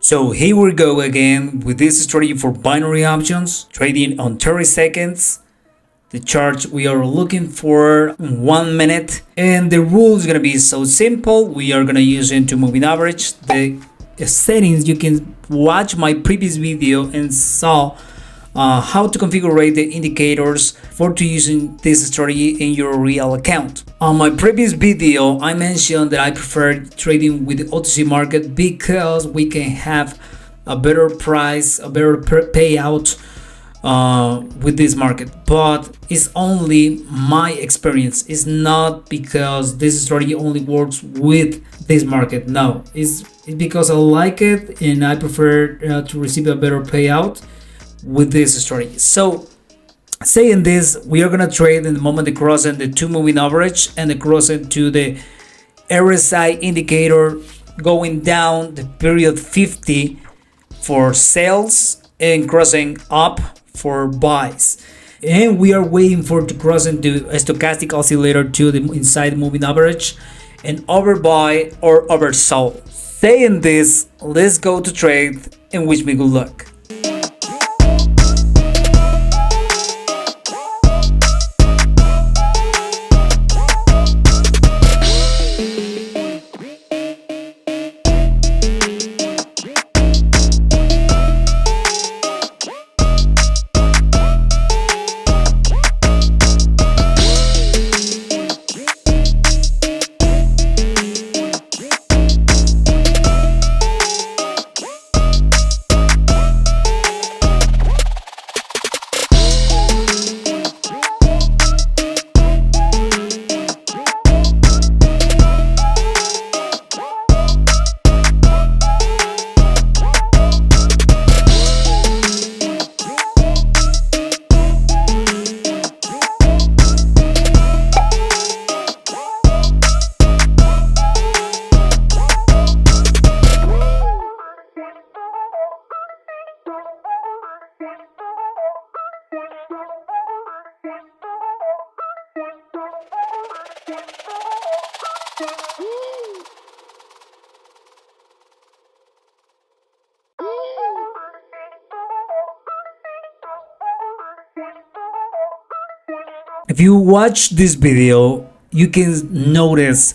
So here we go again with this strategy for binary options, trading on 30 seconds. The chart we are looking for 1 minute, and the rule is gonna be so simple. We are gonna use into moving average. The settings, you can watch my previous video and saw how to configure the indicators for to using this strategy in your real account. On my previous video, I mentioned that I prefer trading with the OTC market because we can have a better price, a better payout with this market. But it's only my experience. It's not because this strategy only works with this market. No, it's because I like it and I prefer to receive a better payout with this strategy. So saying this, we are gonna trade in the moment the crossing the 2 moving average and the crossing to the RSI indicator going down the period 50 for sales and crossing up for buys. And we are waiting for to cross into a stochastic oscillator to the inside moving average and overbuy or oversold. Saying this, let's go to trade and wish me good luck. If you watch this video, you can notice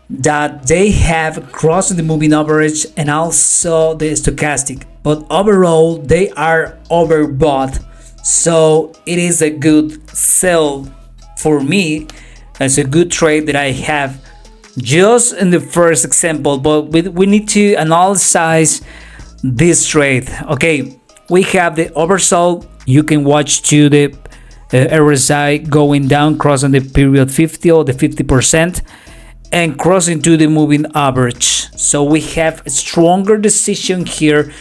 that they have crossed the moving average and also the stochastic, but overall they are overbought. So it is a good sell for me. It's a good trade that I have just in the first example, but we need to analyze this trade. Okay, we have the oversold. You can watch to the RSI going down, crossing the period 50 or the 50% and crossing to the moving average. So we have a stronger decision here.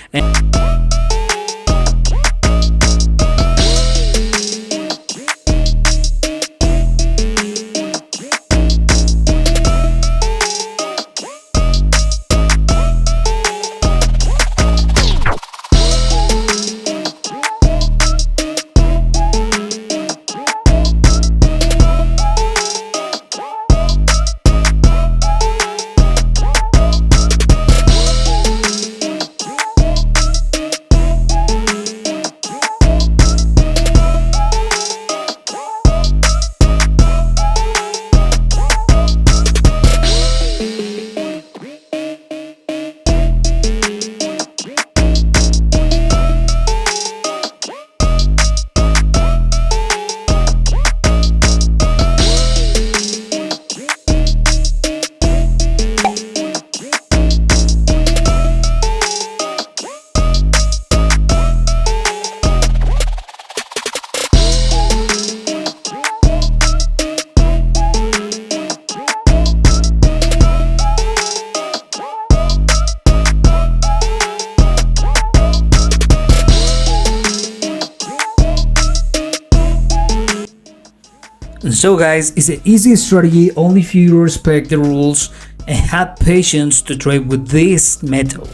So guys, it's an easy strategy only if you respect the rules and have patience to trade with this method.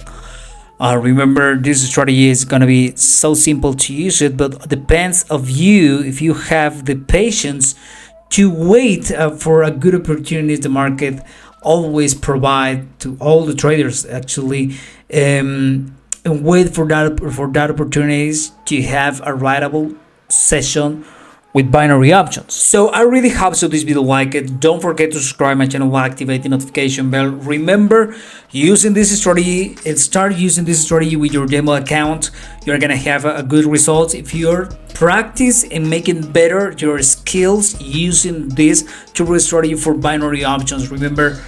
Remember, this strategy is gonna be so simple to use it, but it depends of you if you have the patience to wait for a good opportunity. The market always provide to all the traders actually and wait for that opportunities to have a writable session with binary options. So I really hope so this video like it. Don't forget to subscribe my channel, activate the notification bell. Remember, using this strategy and start using this strategy with your demo account, you're gonna have a good result if you're practice and making better your skills using this two strategy for binary options. Remember,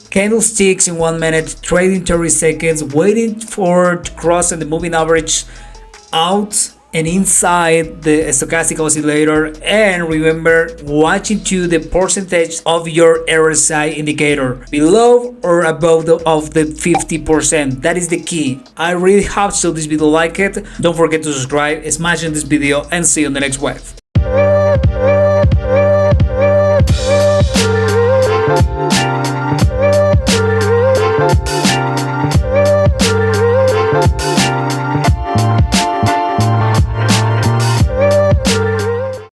candlesticks in 1 minute, trading 30 seconds, waiting for to cross and the moving average out and inside the stochastic oscillator, and remember watching to the percentage of your RSI indicator below or above of the 50%. That is the key. I really hope so this video like it. Don't forget to subscribe, smash in this video, and see you on the next wave.